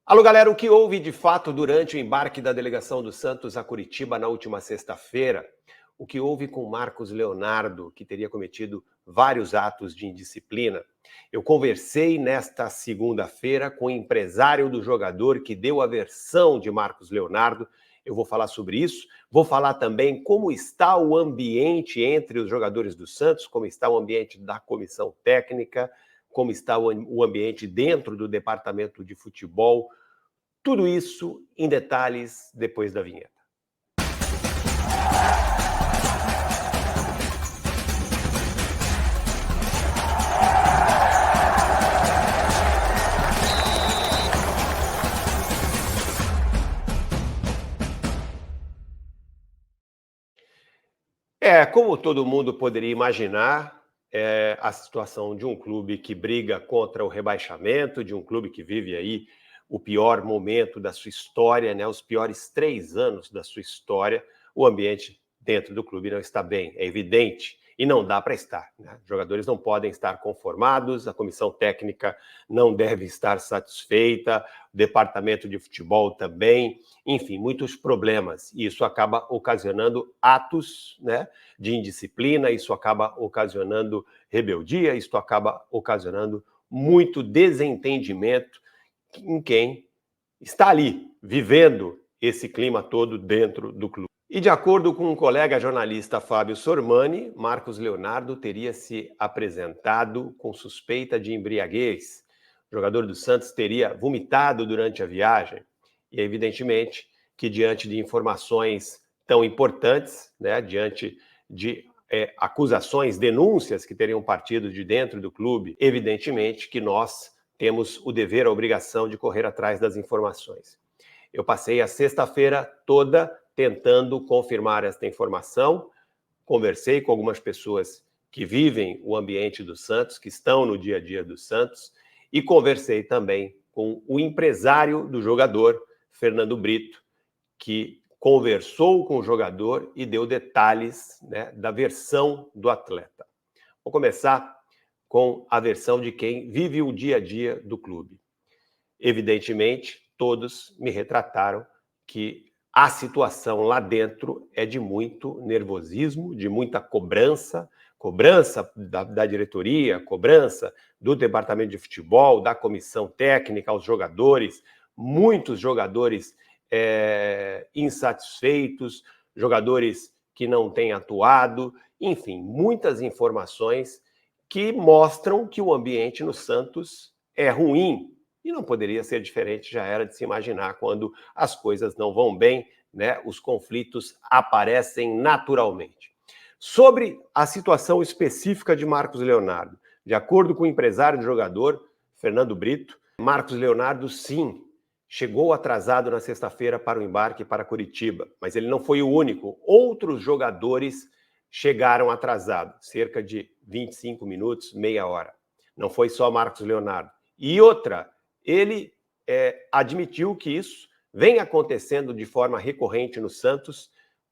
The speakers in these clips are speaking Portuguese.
Alô, galera, o que houve de fato durante o embarque da delegação do Santos a Curitiba na última sexta-feira? O que houve com Marcos Leonardo, que teria cometido vários atos de indisciplina? Eu conversei nesta segunda-feira com o empresário do jogador que deu a versão de Marcos Leonardo. Eu vou falar sobre isso. Vou falar também como está o ambiente entre os jogadores do Santos, como está o ambiente da comissão técnica, como está o ambiente dentro do departamento de futebol. Tudo isso em detalhes depois da vinheta. Como todo mundo poderia imaginar, a situação de um clube que briga contra o rebaixamento, de um clube que vive aí o pior momento da sua história, né? Os piores 3 anos da sua história, o ambiente dentro do clube não está bem, é evidente, e não dá para estar, né? Os jogadores não podem estar conformados, a comissão técnica não deve estar satisfeita, o departamento de futebol também, enfim, muitos problemas, e isso acaba ocasionando atos, né, de indisciplina, isso acaba ocasionando rebeldia, isso acaba ocasionando muito desentendimento em quem está ali, vivendo esse clima todo dentro do clube. E de acordo com um colega jornalista Fábio Sormani, Marcos Leonardo teria se apresentado com suspeita de embriaguez. O jogador do Santos teria vomitado durante a viagem. E evidentemente que diante de informações tão importantes, né, diante de acusações, denúncias que teriam partido de dentro do clube, evidentemente que nós temos o dever, a obrigação de correr atrás das informações. Eu passei a sexta-feira toda tentando confirmar esta informação, conversei com algumas pessoas que vivem o ambiente do Santos, que estão no dia a dia do Santos, e conversei também com o empresário do jogador, Fernando Brito, que conversou com o jogador e deu detalhes, né, da versão do atleta. Vou começar com a versão de quem vive o dia a dia do clube. Evidentemente, todos me retrataram que a situação lá dentro é de muito nervosismo, de muita cobrança, cobrança da diretoria, cobrança do departamento de futebol, da comissão técnica, aos jogadores, muitos jogadores insatisfeitos, jogadores que não têm atuado, enfim, muitas informações que mostram que o ambiente no Santos é ruim. E não poderia ser diferente, já era de se imaginar, quando as coisas não vão bem, né? Os conflitos aparecem naturalmente. Sobre a situação específica de Marcos Leonardo, de acordo com o empresário do jogador, Fernando Brito, Marcos Leonardo, sim, chegou atrasado na sexta-feira para o embarque para Curitiba, mas ele não foi o único. Outros jogadores chegaram atrasados, cerca de 25 minutos, meia hora. Não foi só Marcos Leonardo. E outra, ele admitiu que isso vem acontecendo de forma recorrente no Santos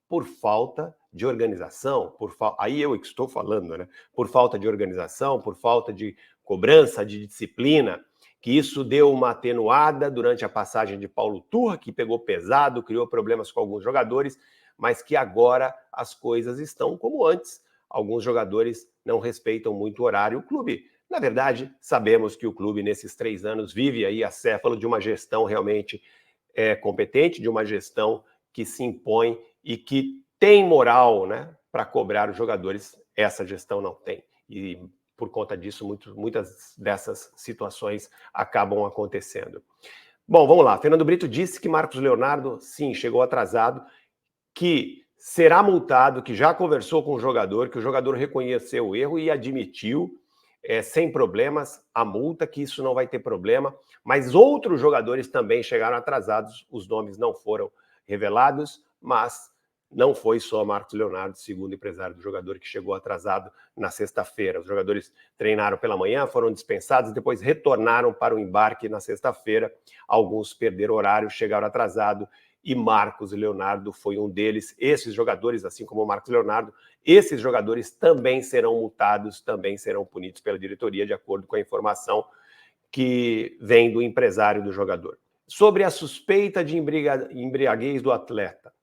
por falta de organização, aí eu que estou falando, né? Por falta de organização, por falta de cobrança, de disciplina, que isso deu uma atenuada durante a passagem de Paulo Turra, que pegou pesado, criou problemas com alguns jogadores, mas que agora as coisas estão como antes. Alguns jogadores não respeitam muito o horário. O clube, na verdade, sabemos que o clube, nesses 3 anos, vive aí acéfalo de uma gestão realmente competente, de uma gestão que se impõe e que tem moral, né, para cobrar os jogadores. Essa gestão não tem. E, por conta disso, muitas dessas situações acabam acontecendo. Bom, vamos lá. Fernando Brito disse que Marcos Leonardo, sim, chegou atrasado, que será multado, que já conversou com o jogador, que o jogador reconheceu o erro e admitiu, sem problemas, a multa, que isso não vai ter problema, mas outros jogadores também chegaram atrasados, os nomes não foram revelados, mas não foi só Marcos Leonardo, segundo o empresário do jogador, que chegou atrasado na sexta-feira. Os jogadores treinaram pela manhã, foram dispensados, depois retornaram para o embarque na sexta-feira. Alguns perderam horário, chegaram atrasados, e Marcos Leonardo foi um deles. Esses jogadores, assim como o Marcos Leonardo, esses jogadores também serão multados, também serão punidos pela diretoria, de acordo com a informação que vem do empresário do jogador. sobre a suspeita de embriaguez do atleta.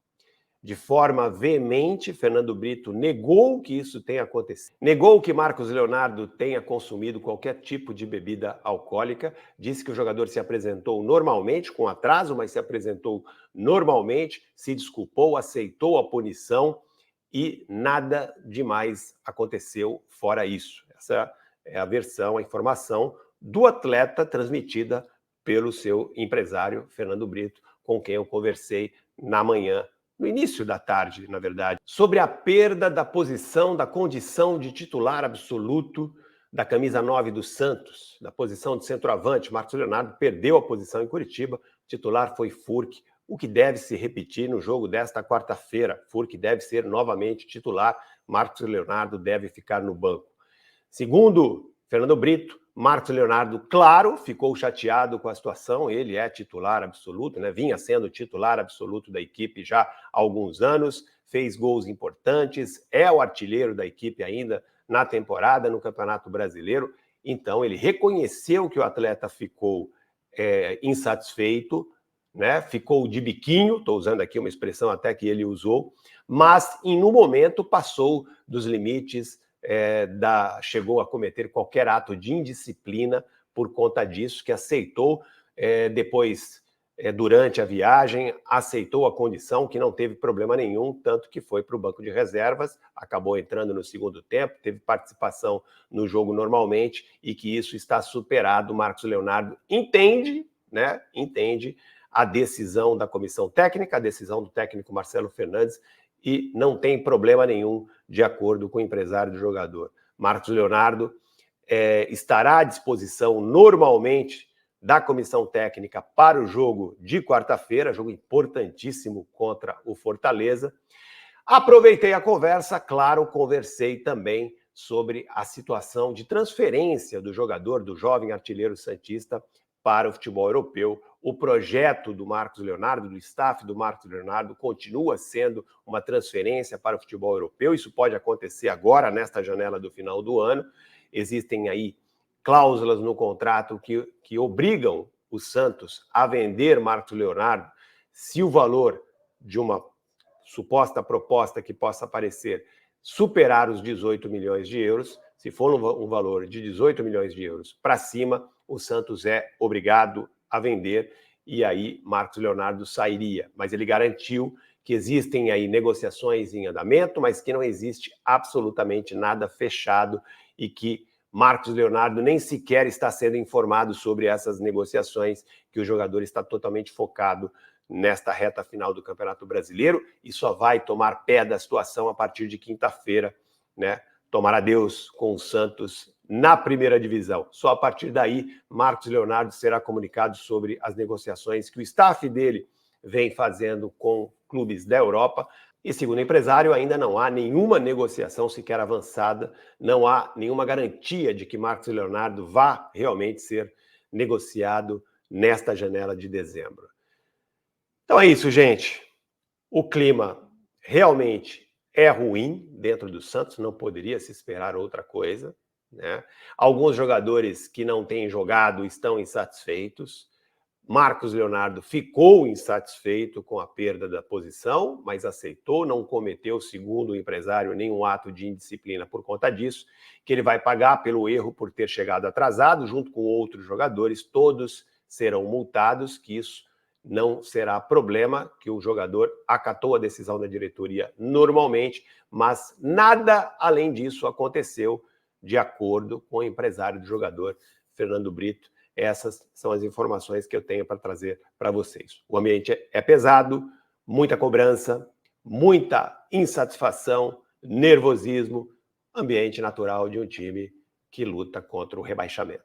De forma veemente, Fernando Brito negou que isso tenha acontecido. Negou que Marcos Leonardo tenha consumido qualquer tipo de bebida alcoólica. Disse que o jogador se apresentou normalmente, com atraso, mas se apresentou normalmente, se desculpou, aceitou a punição e nada demais aconteceu fora isso. Essa é a versão, a informação do atleta transmitida pelo seu empresário, Fernando Brito, com quem eu conversei na manhã, no início da tarde, na verdade, sobre a perda da posição, da condição de titular absoluto da camisa 9 do Santos, da posição de centroavante. Marcos Leonardo perdeu a posição em Curitiba, o titular foi Furque, o que deve se repetir no jogo desta quarta-feira. Furque deve ser novamente titular, Marcos Leonardo deve ficar no banco. Segundo Fernando Brito, Marcos Leonardo, claro, ficou chateado com a situação, ele é titular absoluto, né? Vinha sendo titular absoluto da equipe já há alguns anos, fez gols importantes, é o artilheiro da equipe ainda na temporada, no Campeonato Brasileiro, então ele reconheceu que o atleta ficou insatisfeito, né? Ficou de biquinho, estou usando aqui uma expressão até que ele usou, mas em um momento passou dos limites, chegou a cometer qualquer ato de indisciplina por conta disso, que aceitou depois, durante a viagem, aceitou a condição, que não teve problema nenhum, tanto que foi para o banco de reservas, acabou entrando no segundo tempo, teve participação no jogo normalmente, e que isso está superado. Marcos Leonardo entende, né? Entende a decisão da comissão técnica, a decisão do técnico Marcelo Fernandes, e não tem problema nenhum, de acordo com o empresário do jogador. Marcos Leonardo estará à disposição normalmente da comissão técnica para o jogo de quarta-feira, jogo importantíssimo contra o Fortaleza. Aproveitei a conversa, claro, conversei também sobre a situação de transferência do jogador, do jovem artilheiro santista, para o futebol europeu. O projeto do Marcos Leonardo, do staff do Marcos Leonardo, continua sendo uma transferência para o futebol europeu. Isso pode acontecer agora, nesta janela do final do ano. Existem aí cláusulas no contrato que obrigam o Santos a vender Marcos Leonardo se o valor de uma suposta proposta que possa aparecer superar os 18 milhões de euros. Se for um valor de 18 milhões de euros para cima, o Santos é obrigado a vender, e aí Marcos Leonardo sairia. Mas ele garantiu que existem aí negociações em andamento, mas que não existe absolutamente nada fechado e que Marcos Leonardo nem sequer está sendo informado sobre essas negociações, que o jogador está totalmente focado nesta reta final do Campeonato Brasileiro e só vai tomar pé da situação a partir de quinta-feira, né? Tomara Deus com o Santos na primeira divisão. Só a partir daí, Marcos Leonardo será comunicado sobre as negociações que o staff dele vem fazendo com clubes da Europa. E, segundo o empresário, ainda não há nenhuma negociação sequer avançada, não há nenhuma garantia de que Marcos Leonardo vá realmente ser negociado nesta janela de dezembro. Então é isso, gente. O clima realmente é ruim dentro do Santos, não poderia se esperar outra coisa, né? Alguns jogadores que não têm jogado estão insatisfeitos. Marcos Leonardo ficou insatisfeito com a perda da posição, mas aceitou, não cometeu, segundo o empresário, nenhum ato de indisciplina por conta disso, que ele vai pagar pelo erro por ter chegado atrasado, junto com outros jogadores, todos serão multados, que isso não será problema, que o jogador acatou a decisão da diretoria normalmente, mas nada além disso aconteceu, de acordo com o empresário do jogador, Fernando Brito. Essas são as informações que eu tenho para trazer para vocês. O ambiente é pesado, muita cobrança, muita insatisfação, nervosismo, ambiente natural de um time que luta contra o rebaixamento.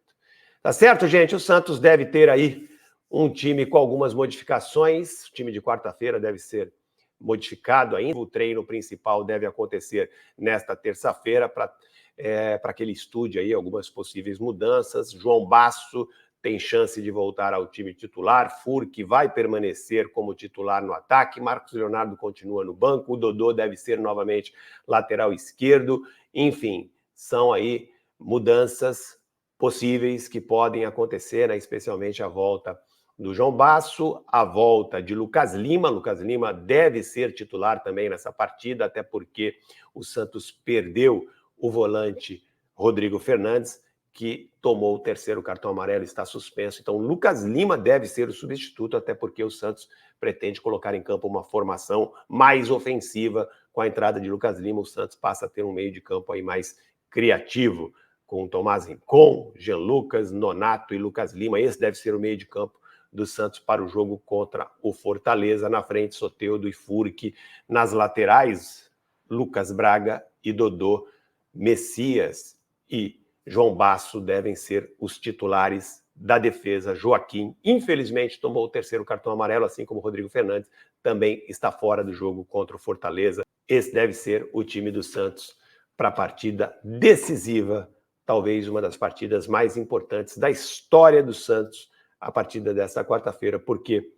Tá certo, gente? O Santos deve ter aí um time com algumas modificações. O time de quarta-feira deve ser modificado ainda. O treino principal deve acontecer nesta terça-feira para que ele estude aí algumas possíveis mudanças. João Basso tem chance de voltar ao time titular. Furque vai permanecer como titular no ataque. Marcos Leonardo continua no banco. O Dodô deve ser novamente lateral esquerdo. Enfim, são aí mudanças possíveis que podem acontecer, né? Especialmente a volta do João Basso, a volta de Lucas Lima. Lucas Lima deve ser titular também nessa partida, até porque o Santos perdeu o volante Rodrigo Fernandes, que tomou o terceiro cartão amarelo e está suspenso. Então, Lucas Lima deve ser o substituto, até porque o Santos pretende colocar em campo uma formação mais ofensiva. Com a entrada de Lucas Lima, o Santos passa a ter um meio de campo aí mais criativo, com Tomás Rincon, Jean Lucas, Nonato e Lucas Lima. Esse deve ser o meio de campo do Santos para o jogo contra o Fortaleza. Na frente, Soteldo e Furque. Nas laterais, Lucas Braga e Dodô. Messias e João Basso devem ser os titulares da defesa. Joaquim, infelizmente, tomou o terceiro cartão amarelo, assim como Rodrigo Fernandes, também está fora do jogo contra o Fortaleza. Esse deve ser o time do Santos para a partida decisiva, talvez uma das partidas mais importantes da história do Santos, a partida desta quarta-feira, porque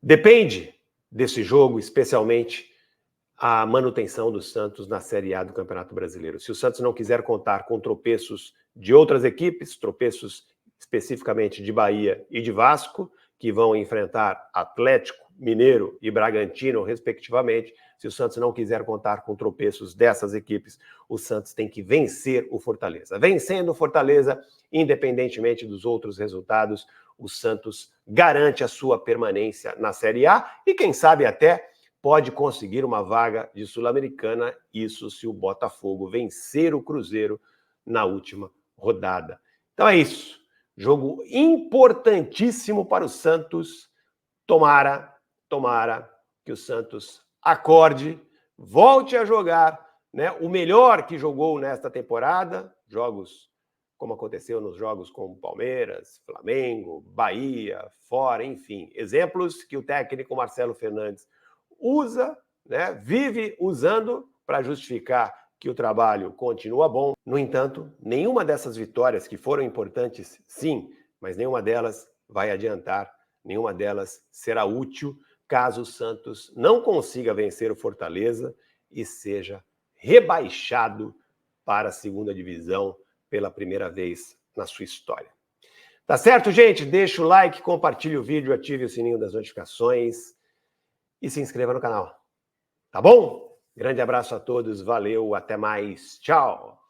depende desse jogo, especialmente a manutenção do Santos na Série A do Campeonato Brasileiro. Se o Santos não quiser contar com tropeços de outras equipes, tropeços especificamente de Bahia e de Vasco, que vão enfrentar Atlético, Mineiro e Bragantino, respectivamente, se o Santos não quiser contar com tropeços dessas equipes, o Santos tem que vencer o Fortaleza. Vencendo o Fortaleza, independentemente dos outros resultados, o Santos garante a sua permanência na Série A e, quem sabe, até pode conseguir uma vaga de Sul-Americana, isso se o Botafogo vencer o Cruzeiro na última rodada. Então é isso. Jogo importantíssimo para o Santos. Tomara que o Santos acorde, volte a jogar, né, o melhor que jogou nesta temporada, jogos como aconteceu nos jogos com Palmeiras, Flamengo, Bahia, fora, enfim, exemplos que o técnico Marcelo Fernandes usa, né, vive usando para justificar que o trabalho continua bom. No entanto, nenhuma dessas vitórias, que foram importantes, sim, mas nenhuma delas vai adiantar, nenhuma delas será útil caso o Santos não consiga vencer o Fortaleza e seja rebaixado para a segunda divisão pela primeira vez na sua história. Tá certo, gente? Deixa o like, compartilhe o vídeo, ative o sininho das notificações e se inscreva no canal. Tá bom? Grande abraço a todos, valeu, até mais, tchau!